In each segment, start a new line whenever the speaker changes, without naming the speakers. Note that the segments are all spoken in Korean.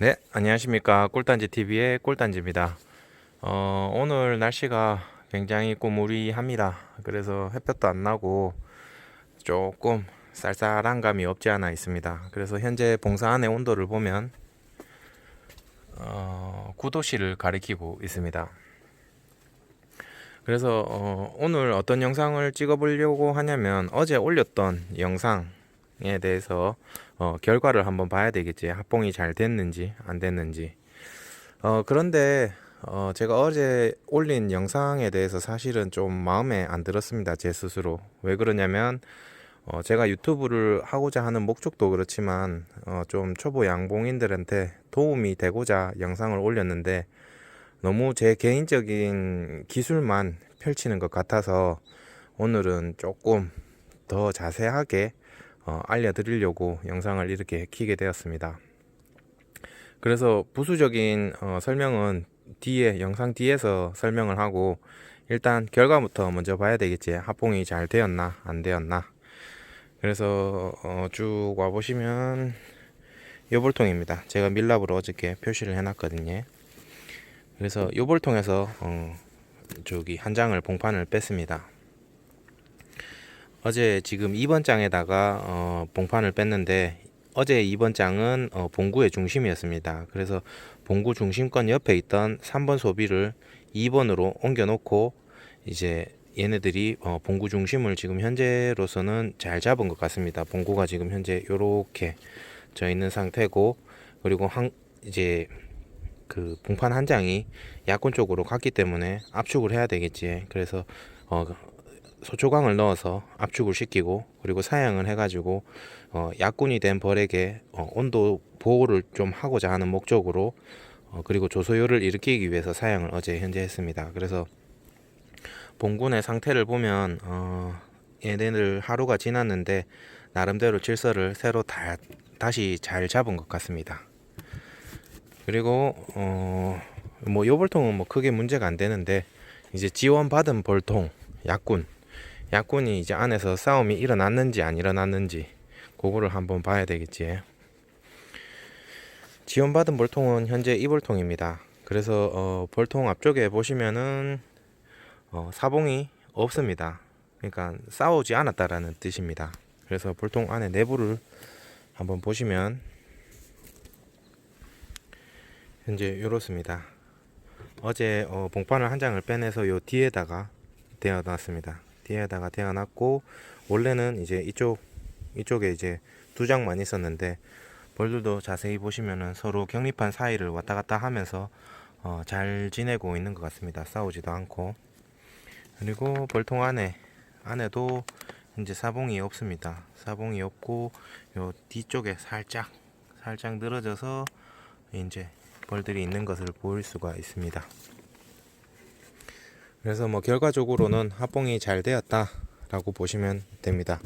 네, 안녕하십니까. 꿀단지 TV의 꿀단지입니다. 오늘 날씨가 굉장히 꾸무리합니다. 그래서 햇볕도 안 나고 조금 쌀쌀한 감이 없지 않아 있습니다. 그래서 현재 봉사 안의 온도를 보면 9도씨를 가리키고 있습니다. 그래서 오늘 어떤 영상을 찍어보려고 하냐면 어제 올렸던 영상에 대해서 결과를 한번 봐야 되겠지. 합봉이 잘 됐는지 안 됐는지. 그런데 제가 어제 올린 영상에 대해서 사실은 좀 마음에 안 들었습니다. 제 스스로. 왜 그러냐면 제가 유튜브를 하고자 하는 목적도 그렇지만 좀 초보 양봉인들한테 도움이 되고자 영상을 올렸는데 너무 제 개인적인 기술만 펼치는 것 같아서 오늘은 조금 더 자세하게 알려드리려고 영상을 이렇게 켜게 되었습니다. 그래서 부수적인 설명은 뒤에 영상 뒤에서 설명을 하고 일단 결과부터 먼저 봐야 되겠지. 합봉이 잘 되었나 안 되었나. 그래서 쭉 와보시면 요볼통입니다. 제가 밀랍으로 어저께 표시를 해놨거든요. 그래서 요볼통에서 저기 한 장을 봉판을 뺐습니다. 어제 지금 2번 장에다가 봉판을 뺐는데 어제 2번 장은 봉구의 중심이었습니다. 그래서 봉구 중심권 옆에 있던 3번 소비를 2번으로 옮겨 놓고 이제 얘네들이 봉구 중심을 지금 현재로서는 잘 잡은 것 같습니다. 봉구가 지금 현재 요렇게 져 있는 상태고, 그리고 이제 그 봉판 한 장이 약군 쪽으로 갔기 때문에 압축을 해야 되겠지. 그래서 소초광을 넣어서 압축을 시키고, 그리고 사양을 해가지고 약군이 된 벌에게 온도 보호를 좀 하고자 하는 목적으로 그리고 조소요를 일으키기 위해서 사양을 어제 현재 했습니다. 그래서 봉군의 상태를 보면 얘네들 하루가 지났는데 나름대로 질서를 새로 다시 잘 잡은 것 같습니다. 그리고 뭐 요볼통은 뭐 크게 문제가 안 되는데 이제 지원받은 벌통 약군이 이제 안에서 싸움이 일어났는지 안 일어났는지 그거를 한번 봐야 되겠지. 지원받은 벌통은 현재 이 벌통입니다. 그래서 벌통 앞쪽에 보시면은 사봉이 없습니다. 그러니까 싸우지 않았다라는 뜻입니다. 그래서 벌통 안에 내부를 한번 보시면 현재 이렇습니다. 어제 봉판을 한 장을 빼내서 요 뒤에다가 대어놨습니다. 뒤에다가 대어놨고, 원래는 이제 이쪽에 이제 두 장만 있었는데 벌들도 자세히 보시면은 서로 격립한 사이를 왔다 갔다 하면서 잘 지내고 있는 것 같습니다. 싸우지도 않고. 그리고 벌통 안에도 이제 사봉이 없습니다. 사봉이 없고 요 뒤쪽에 살짝 늘어져서 이제 벌들이 있는 것을 보일 수가 있습니다. 그래서 뭐 결과적으로는 합봉이 잘 되었다 라고 보시면 됩니다.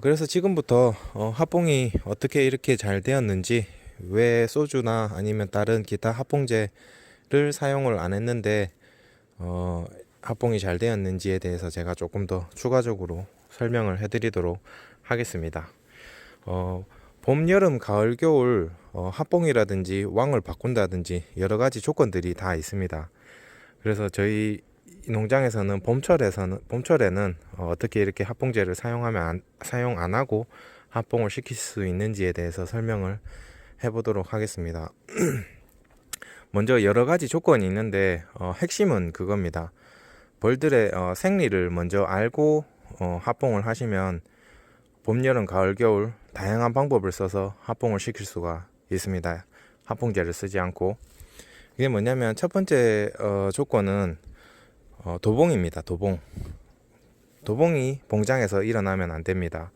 그래서 지금부터 합봉이 어떻게 이렇게 잘 되었는지, 왜 소주나 아니면 다른 기타 합봉제를 사용을 안 했는데 합봉이 잘 되었는지에 대해서 제가 조금 더 추가적으로 설명을 해드리도록 하겠습니다. 봄, 여름, 가을, 겨울 합봉이라든지 왕을 바꾼다든지 여러 가지 조건들이 다 있습니다. 그래서 저희 농장에서는 봄철에는 어떻게 이렇게 합봉제를 사용 안 하고 합봉을 시킬 수 있는지에 대해서 설명을 해보도록 하겠습니다. 먼저 여러 가지 조건이 있는데 핵심은 그겁니다. 벌들의 생리를 먼저 알고 합봉을 하시면 봄, 여름, 가을, 겨울 다양한 방법을 써서 합봉을 시킬 수가 있습니다. 합봉제를 쓰지 않고. 이게 뭐냐면 첫 번째 조건은 도봉입니다. 도봉이 봉장에서 일어나면 안 됩니다.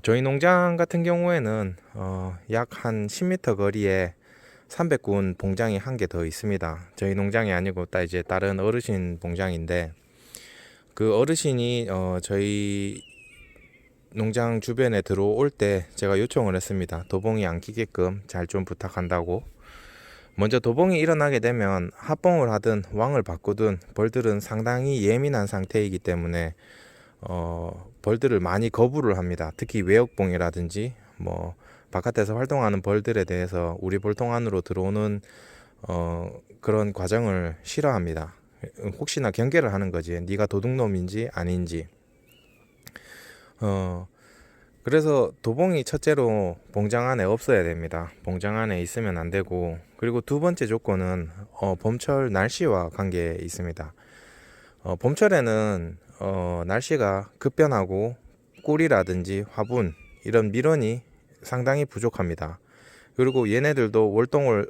저희 농장 같은 경우에는 약 한 10m 거리에 300군 봉장이 한 개 더 있습니다. 저희 농장이 아니고 이제 다른 어르신 봉장인데, 그 어르신이 저희 농장 주변에 들어올 때 제가 요청을 했습니다. 도봉이 안 끼게끔 잘 좀 부탁한다고. 먼저 도봉이 일어나게 되면 합봉을 하든 왕을 바꾸든 벌들은 상당히 예민한 상태이기 때문에 벌들을 많이 거부를 합니다. 특히 외역봉이라든지 뭐 바깥에서 활동하는 벌들에 대해서 우리 볼통 안으로 들어오는 그런 과정을 싫어합니다. 혹시나 경계를 하는 거지. 네가 도둑놈인지 아닌지. 그래서 도봉이 첫째로 봉장 안에 없어야 됩니다. 봉장 안에 있으면 안 되고, 그리고 두 번째 조건은 봄철 날씨와 관계에 있습니다. 봄철에는 날씨가 급변하고 꿀이라든지 화분 이런 밀원이 상당히 부족합니다. 그리고 얘네들도 월동을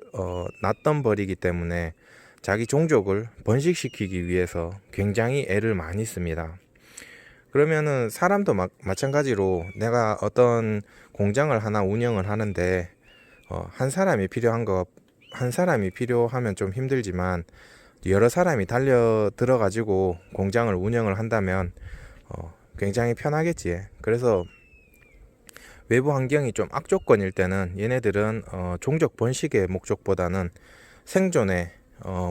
낳던 벌이기 때문에 자기 종족을 번식시키기 위해서 굉장히 애를 많이 씁니다. 그러면은 사람도 마찬가지로 내가 어떤 공장을 하나 운영을 하는데 한 사람이 필요하면 좀 힘들지만 여러 사람이 달려 들어 가지고 공장을 운영을 한다면 굉장히 편하겠지. 그래서 외부 환경이 좀 악조건일 때는 얘네들은 종족 번식의 목적보다는 생존의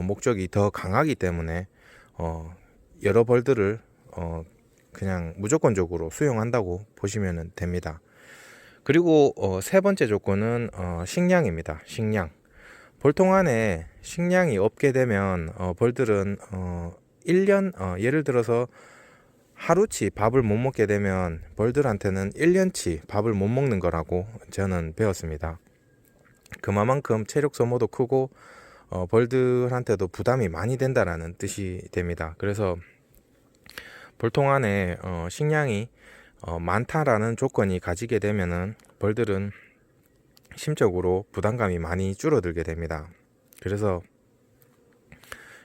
목적이 더 강하기 때문에 여러 벌들을 그냥 무조건적으로 수용한다고 보시면 됩니다. 그리고 세 번째 조건은 식량입니다. 식량. 볼통 안에 식량이 없게 되면 벌들은 1년 예를 들어서 하루치 밥을 못 먹게 되면 벌들한테는 1년치 밥을 못 먹는 거라고 저는 배웠습니다. 그만큼 체력 소모도 크고 벌들한테도 부담이 많이 된다라는 뜻이 됩니다. 그래서 볼통 안에 식량이 많다라는 조건이 가지게 되면은 벌들은 심적으로 부담감이 많이 줄어들게 됩니다. 그래서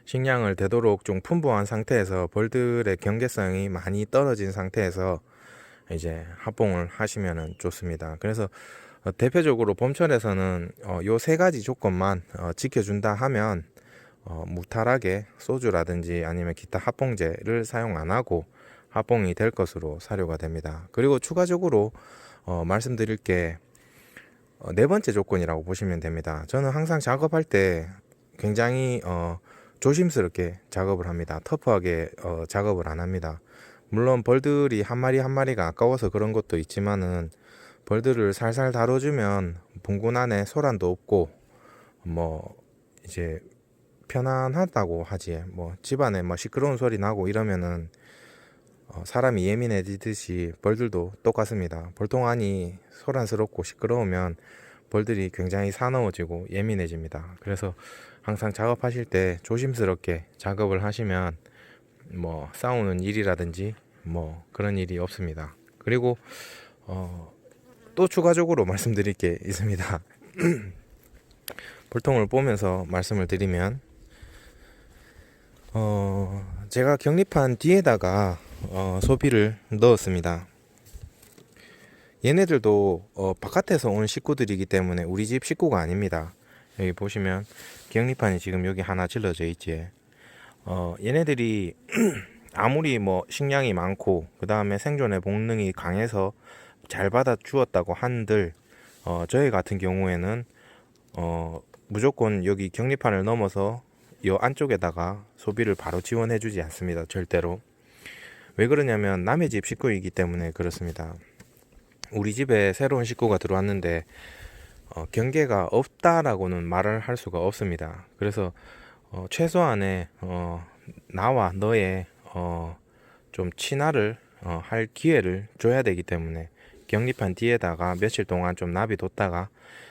식량을 되도록 좀 풍부한 상태에서 벌들의 경계성이 많이 떨어진 상태에서 이제 합봉을 하시면 좋습니다. 그래서 대표적으로 봄철에서는 요 세 가지 조건만 지켜준다 하면 무탈하게 소주라든지 아니면 기타 합봉제를 사용 안 하고 합봉이 될 것으로 사료가 됩니다. 그리고 추가적으로 말씀드릴 게 네 번째 조건이라고 보시면 됩니다. 저는 항상 작업할 때 굉장히 조심스럽게 작업을 합니다. 터프하게 작업을 안 합니다. 물론 벌들이 한 마리 한 마리가 아까워서 그런 것도 있지만은 벌들을 살살 다뤄주면 봉군 안에 소란도 없고 뭐 이제 편안하다고 하지. 뭐 집안에 뭐 시끄러운 소리 나고 이러면은 사람이 예민해지듯이 벌들도 똑같습니다. 볼통 안이 소란스럽고 시끄러우면 벌들이 굉장히 사나워지고 예민해집니다. 그래서 항상 작업하실 때 조심스럽게 작업을 하시면 뭐 싸우는 일이라든지 뭐 그런 일이 없습니다. 그리고 또 추가적으로 말씀드릴 게 있습니다. 볼통을 보면서 말씀을 드리면 제가 격립한 뒤에다가 소비를 넣었습니다. 얘네들도 바깥에서 온 식구들이기 때문에 우리 집 식구가 아닙니다. 여기 보시면 격립판이 지금 여기 하나 질러져 있지. 얘네들이 아무리 뭐 식량이 많고 그 다음에 생존의 본능이 강해서 잘 받아 주었다고 한들 저희 같은 경우에는 무조건 여기 격립판을 넘어서 이 안쪽에다가 소비를 바로 지원해 주지 않습니다. 절대로. 왜 그러냐면 남의 집 식구이기 때문에 그렇습니다. 우리 집에 새로운 식구가 들어왔는데 경계가 없다라고는 말을 할 수가 없습니다. 그래서 최소한의 나와 너의 좀 친화를 할 기회를 줘야 되기 때문에 격립한 뒤에다가 며칠 동안 좀 나비뒀다가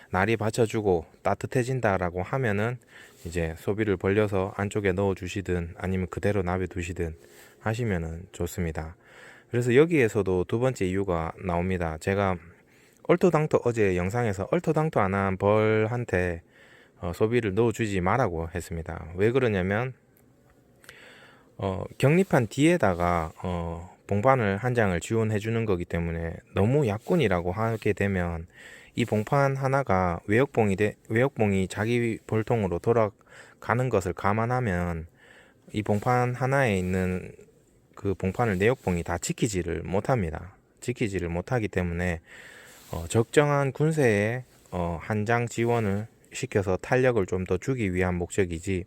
날이 받쳐주고 따뜻해진다라고 하면은 이제 소비를 벌려서 안쪽에 넣어 주시든 아니면 그대로 나비두시든 하시면은 좋습니다. 그래서 여기에서도 두 번째 이유가 나옵니다. 제가 얼토당토 어제 영상에서 얼토당토 안 한 벌한테 소비를 넣어 주지 말라고 했습니다. 왜 그러냐면 격립한 뒤에다가 봉판을 한 장을 지원해 주는 거기 때문에 너무 약군이라고 하게 되면 이 봉판 하나가 외역봉이 자기 볼통으로 돌아가는 것을 감안하면 이 봉판 하나에 있는 그 봉판을 내역봉이 다 지키지를 못합니다. 지키지를 못하기 때문에 적정한 군세에 한 장 지원을 시켜서 탄력을 좀 더 주기 위한 목적이지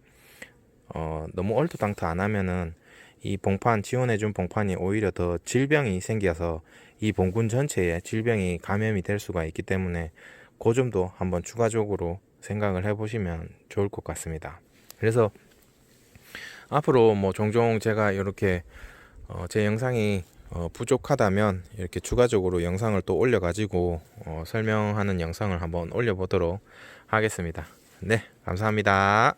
너무 얼토당토 안 하면은 이 봉판 지원해준 봉판이 오히려 더 질병이 생겨서 이 봉군 전체에 질병이 감염이 될 수가 있기 때문에 그 점도 한번 추가적으로 생각을 해보시면 좋을 것 같습니다. 그래서 앞으로 뭐 종종 제가 이렇게 제 영상이 부족하다면 이렇게 추가적으로 영상을 또 올려 가지고 설명하는 영상을 한번 올려 보도록 하겠습니다. 네, 감사합니다.